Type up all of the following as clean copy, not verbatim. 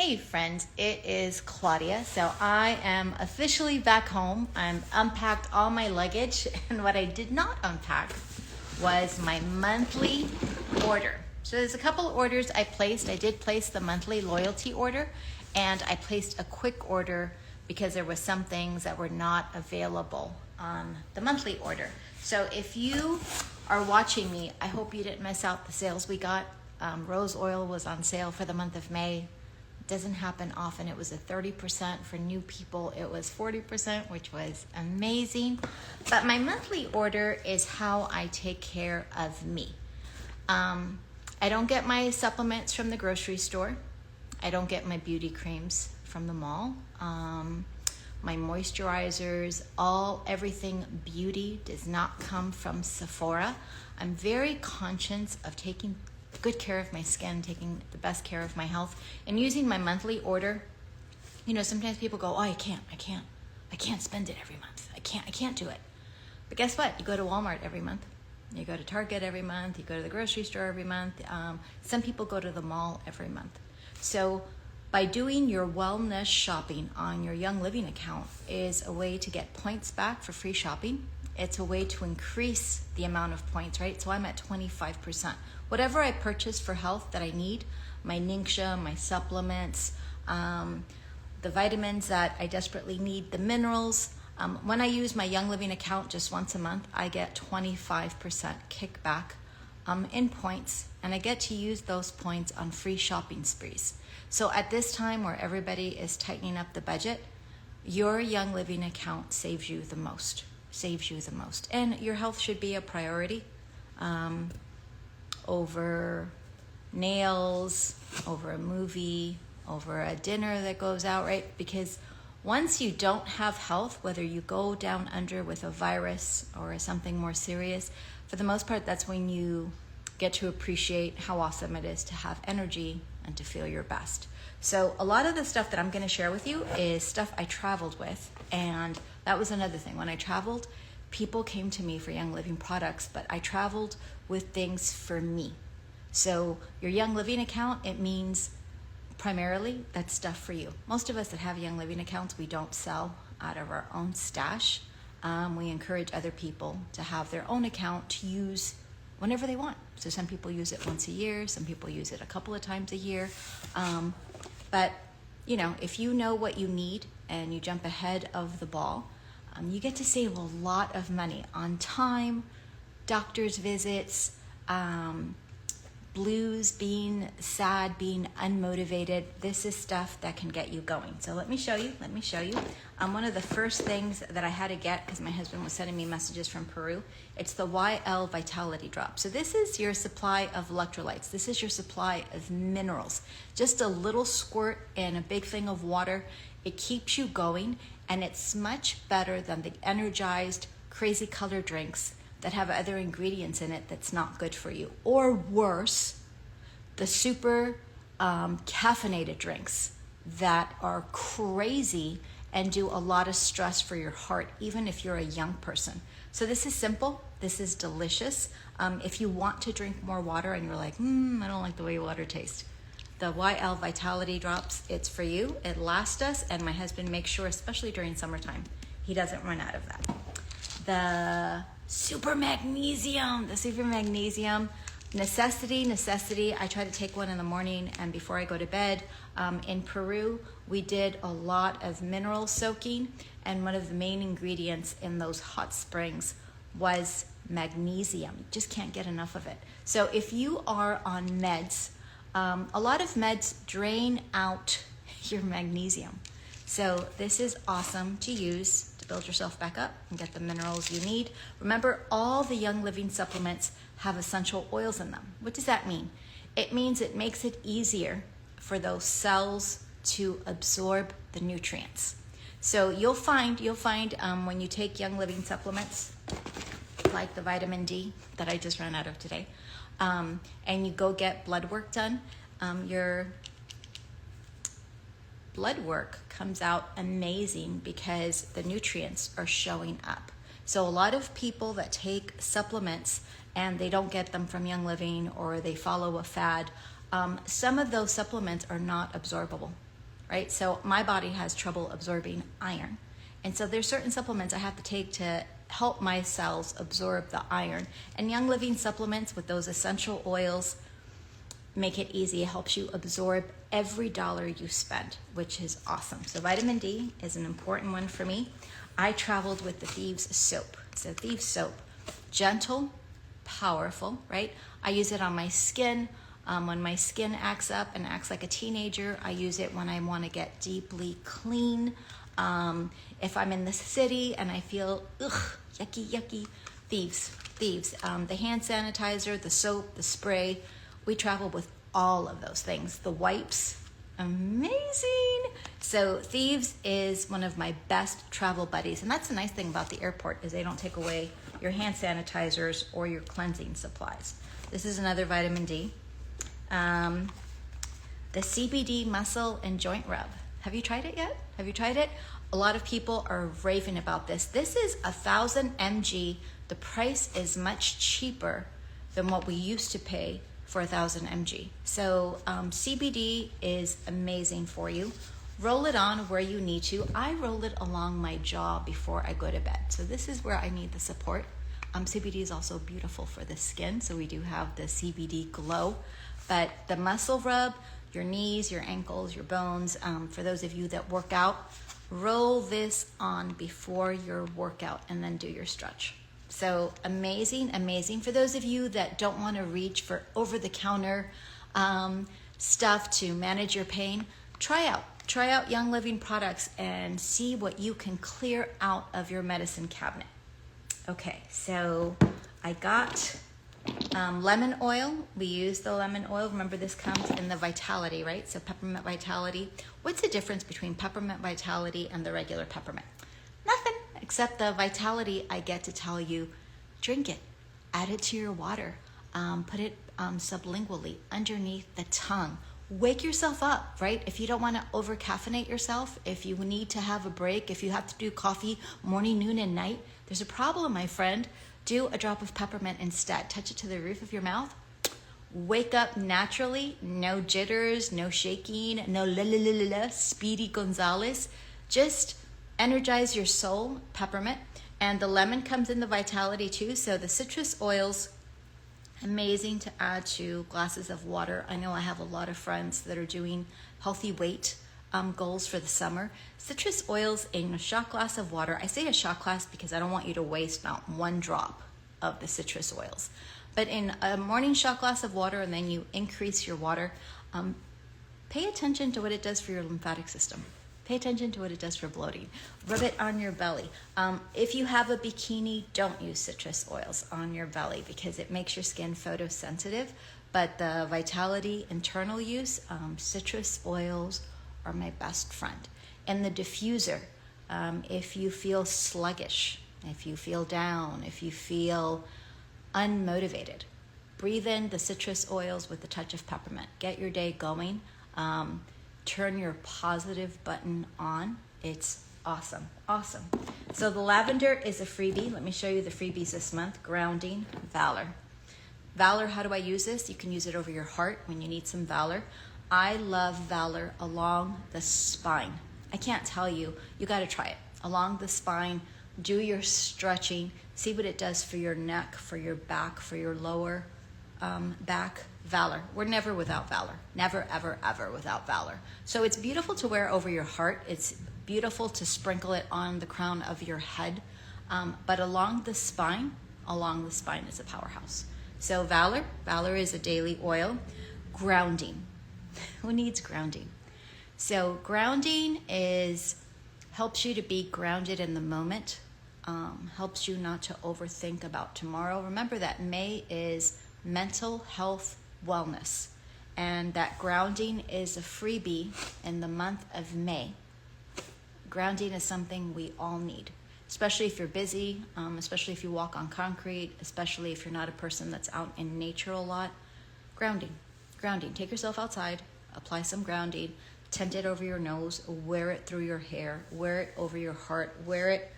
Hey friends, it is Claudia. So I am officially back home. I'm unpacked all my luggage, and what I did not unpack was my monthly order. So there's a couple orders I placed. I did place the monthly loyalty order, and I placed a quick order because there was some things that were not available on the monthly order. So if you are watching me, I hope you didn't miss out the sales we got. Rose oil was on sale for the month of May. Doesn't happen often. It was a 30% for new people. It was 40%, which was amazing. But my monthly order is how I take care of me. I don't get my supplements from the grocery store. I don't get my beauty creams from the mall. My moisturizers, everything beauty does not come from Sephora. I'm very conscious of taking good care of my skin, taking the best care of my health, and using my monthly order. You know, sometimes people go, oh, I can't spend it every month. I can't do it. But guess what? You go to Walmart every month. You go to Target every month. You go to the grocery store every month. Some people go to the mall every month. So by doing your wellness shopping on your Young Living account is a way to get points back for free shopping. It's a way to increase the amount of points, right? So I'm at 25%. Whatever I purchase for health that I need, my Ningxia, my supplements, the vitamins that I desperately need, the minerals, when I use my Young Living account just once a month, I get 25% kickback in points, and I get to use those points on free shopping sprees. So at this time where everybody is tightening up the budget, your Young Living account saves you the most. And your health should be a priority over nails, over a movie, over a dinner that goes out, right? Because once you don't have health, whether you go down under with a virus or something more serious, for the most part, that's when you get to appreciate how awesome it is to have energy and to feel your best. So a lot of the stuff that I'm going to share with you is stuff I traveled with, and that was another thing. When I traveled, people came to me for Young Living products, but I traveled with things for me. So your Young Living account, it means primarily that's stuff for you. Most of us that have Young Living accounts, we don't sell out of our own stash. We encourage other people to have their own account to use whenever they want. So some people use it once a year, some people use it a couple of times a year. But you know, if you know what you need and you jump ahead of the ball, you get to save a lot of money on time, doctor's visits, blues, being sad, being unmotivated. This is stuff that can get you going. So let me show you. One of the first things that I had to get, because my husband was sending me messages from Peru, it's the YL Vitality Drop. So this is your supply of electrolytes. This is your supply of minerals. Just a little squirt in a big thing of water. It keeps you going, and it's much better than the energized, crazy color drinks that have other ingredients in it that's not good for you. Or worse, the super caffeinated drinks that are crazy and do a lot of stress for your heart, even if you're a young person. So this is simple. This is delicious. If you want to drink more water and you're like, I don't like the way water tastes, the YL Vitality Drops, it's for you. It lasts us, and my husband makes sure, especially during summertime, he doesn't run out of that. The Super Magnesium, necessity. I try to take one in the morning and before I go to bed. In Peru, we did a lot of mineral soaking, and one of the main ingredients in those hot springs was magnesium. You just can't get enough of it. So if you are on meds, a lot of meds drain out your magnesium. So this is awesome to use to build yourself back up and get the minerals you need. Remember, all the Young Living supplements have essential oils in them. What does that mean? It means it makes it easier for those cells to absorb the nutrients. So you'll find when you take Young Living supplements, like the vitamin D that I just ran out of today, and you go get blood work done, your blood work comes out amazing because the nutrients are showing up. So a lot of people that take supplements and they don't get them from Young Living, or they follow a fad, some of those supplements are not absorbable. right? So my body has trouble absorbing iron. And so there's certain supplements I have to take to help my cells absorb the iron. And Young Living supplements with those essential oils make it easy. It helps you absorb every dollar you spend, which is awesome. So vitamin D is an important one for me. I traveled with the Thieves soap. So Thieves soap, gentle, powerful, right? I use it on my skin. When my skin acts up and acts like a teenager, I use it when I want to get deeply clean. If I'm in the city and I feel yucky, Thieves. The hand sanitizer, the soap, the spray. We travel with all of those things. The wipes, amazing. So Thieves is one of my best travel buddies. And that's the nice thing about the airport is they don't take away your hand sanitizers or your cleansing supplies. This is another vitamin D. The CBD muscle and joint rub. Have you tried it yet? Have you tried it? A lot of people are raving about this. This is 1,000 mg. The price is much cheaper than what we used to pay for 1,000 mg. So CBD is amazing for you. Roll it on where you need to. I roll it along my jaw before I go to bed. So this is where I need the support. CBD is also beautiful for the skin. So we do have the CBD glow. But the muscle rub, your knees, your ankles, your bones, for those of you that work out, roll this on before your workout and then do your stretch. So amazing, amazing. For those of you that don't want to reach for over-the-counter stuff to manage your pain, try out Young Living products and see what you can clear out of your medicine cabinet. Okay, so I got lemon oil. We use the lemon oil. Remember, this comes in the Vitality, right? So peppermint Vitality. What's the difference between peppermint Vitality and the regular peppermint? Nothing, except the Vitality, I get to tell you, drink it. Add it to your water. Put it sublingually underneath the tongue. Wake yourself up, right? If you don't want to over-caffeinate yourself, if you need to have a break, if you have to do coffee morning, noon, and night, there's a problem, my friend. Do a drop of peppermint instead. Touch it to the roof of your mouth. Wake up naturally. No jitters, no shaking, no la la la la la, Speedy Gonzales. Just energize your soul, peppermint. And the lemon comes in the Vitality too. So the citrus oils, amazing to add to glasses of water. I know I have a lot of friends that are doing healthy weight goals for the summer. Citrus oils in a shot glass of water. I say a shot glass because I don't want you to waste not one drop of the citrus oils. But in a morning shot glass of water, and then you increase your water, pay attention to what it does for your lymphatic system. Pay attention to what it does for bloating. Rub it on your belly. If you have a bikini, don't use citrus oils on your belly because it makes your skin photosensitive. But the Vitality internal use, citrus oils are my best friend. And the diffuser, if you feel sluggish, if you feel down, if you feel unmotivated, breathe in the citrus oils with a touch of peppermint. Get your day going. Turn your positive button on. It's awesome, awesome. So the lavender is a freebie. Let me show you the freebies this month. Grounding, Valor. Valor, how do I use this? You can use it over your heart when you need some Valor. I love Valor along the spine. I can't tell you, you gotta try it. Along the spine, do your stretching, see what it does for your neck, for your back, for your lower back. Valor. We're never without Valor. Never, ever, ever without Valor. So it's beautiful to wear over your heart. It's beautiful to sprinkle it on the crown of your head. But along the spine is a powerhouse. So Valor is a daily oil. Grounding. Who needs grounding? So grounding helps you to be grounded in the moment, helps you not to overthink about tomorrow. Remember that May is mental health wellness, and that grounding is a freebie in the month of May. Grounding is something we all need, especially if you're busy, especially if you walk on concrete, especially if you're not a person that's out in nature a lot. Grounding. Take yourself outside, apply some grounding, tent it over your nose, wear it through your hair, wear it over your heart, wear it.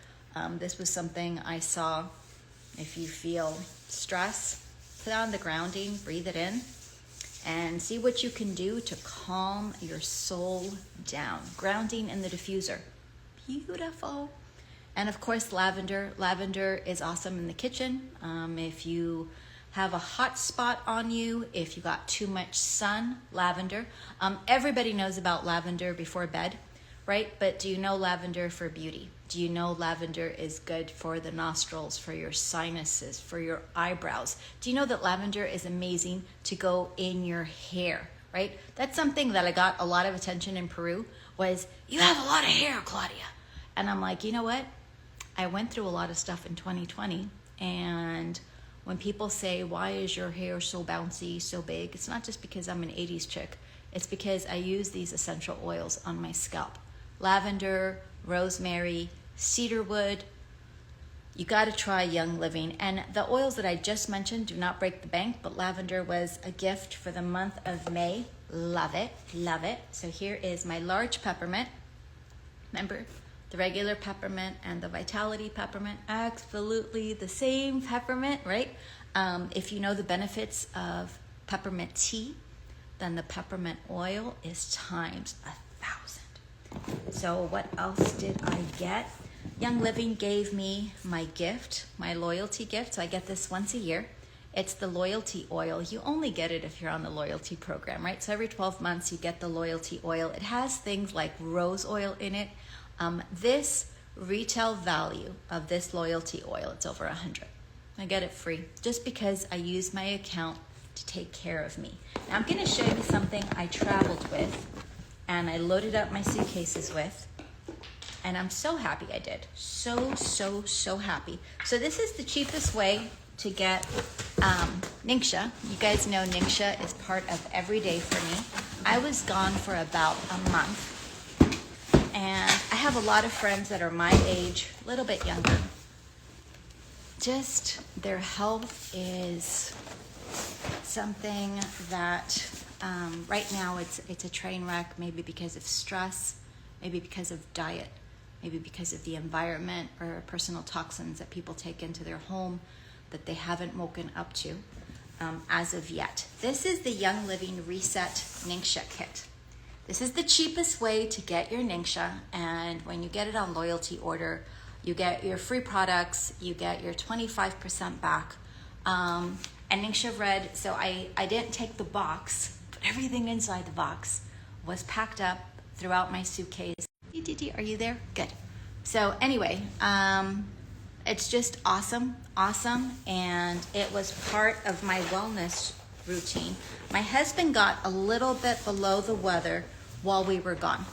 This was something I saw. If you feel stress, put on the grounding, breathe it in, and see what you can do to calm your soul down. Grounding in the diffuser. Beautiful. And of course, lavender. Lavender is awesome in the kitchen. If you have a hot spot on you, if you got too much sun, lavender. Everybody knows about lavender before bed, right? But do you know lavender for beauty? Do you know lavender is good for the nostrils, for your sinuses, for your eyebrows? Do you know that lavender is amazing to go in your hair, right? That's something that I got a lot of attention in Peru was, you have a lot of hair, Claudia. And I'm like, you know what? I went through a lot of stuff in 2020, and when people say, why is your hair so bouncy, so big? It's not just because I'm an 80s chick. It's because I use these essential oils on my scalp. Lavender, rosemary, cedarwood. You got to try Young Living. And the oils that I just mentioned do not break the bank, but lavender was a gift for the month of May. Love it, love it. So here is my large peppermint. Remember, the regular peppermint and the Vitality peppermint, absolutely the same peppermint, right? If you know the benefits of peppermint tea, then the peppermint oil is times 1,000. So what else did I get? Young Living gave me my gift, my loyalty gift. So I get this once a year. It's the loyalty oil. You only get it if you're on the loyalty program, right? So every 12 months you get the loyalty oil. It has things like rose oil in it. This retail value of this loyalty oil, it's over 100. I get it free just because I use my account to take care of me. Now I'm going to show you something I traveled with and I loaded up my suitcases with, and I'm so happy I did. So happy. So this is the cheapest way to get Ningxia. You guys know Ningxia is part of every day for me. I was gone for about a month. And I have a lot of friends that are my age, a little bit younger. Just their health is something that right now it's a train wreck, maybe because of stress, maybe because of diet, maybe because of the environment or personal toxins that people take into their home that they haven't woken up to as of yet. This is the Young Living Reset Ningxia Kit. This is the cheapest way to get your Ningxia, and when you get it on loyalty order, you get your free products, you get your 25% back. And Ningxia Red, so I didn't take the box, but everything inside the box was packed up throughout my suitcase. Are you there? Good. So anyway, it's just awesome, and it was part of my wellness routine. My husband got a little bit below the weather while we were gone.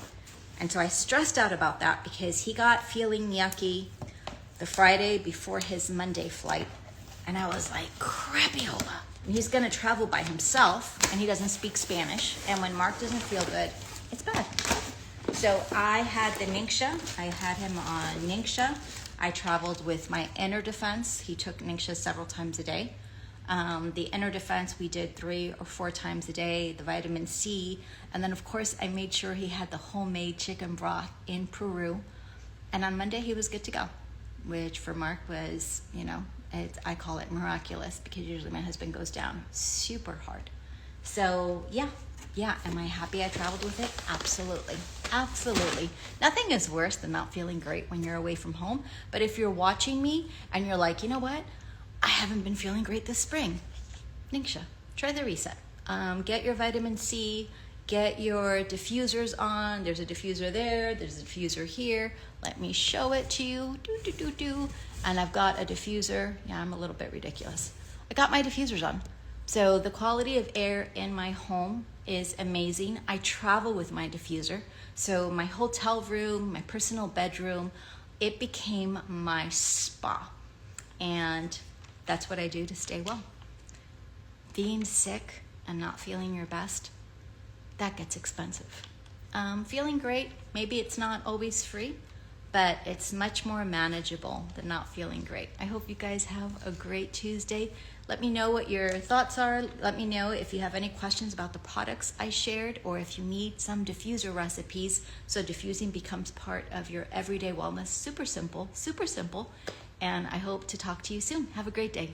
And so I stressed out about that because he got feeling yucky the Friday before his Monday flight. And I was like, crapiola. And he's gonna travel by himself and he doesn't speak Spanish. And when Mark doesn't feel good, it's bad. So I had the Ningxia. I had him on Ningxia. I traveled with my Inner Defense. He took Ningxia several times a day. The Inner Defense we did 3 or 4 times a day, the vitamin C, and then of course I made sure he had the homemade chicken broth in Peru, and on Monday he was good to go, which for Mark was, I call it miraculous because usually my husband goes down super hard. So yeah, am I happy I traveled with it? Absolutely. Nothing is worse than not feeling great when you're away from home, but if you're watching me and you're like, you know what? I haven't been feeling great this spring. Ningxia, try the reset. Get your vitamin C, get your diffusers on. There's a diffuser there, there's a diffuser here. Let me show it to you. And I've got a diffuser. Yeah, I'm a little bit ridiculous. I got my diffusers on. So the quality of air in my home is amazing. I travel with my diffuser. So my hotel room, my personal bedroom, it became my spa. And that's what I do to stay well. Being sick and not feeling your best, that gets expensive. Feeling great, maybe it's not always free, but it's much more manageable than not feeling great. I hope you guys have a great Tuesday. Let me know what your thoughts are. Let me know if you have any questions about the products I shared, or if you need some diffuser recipes so diffusing becomes part of your everyday wellness. Super simple. And I hope to talk to you soon. Have a great day.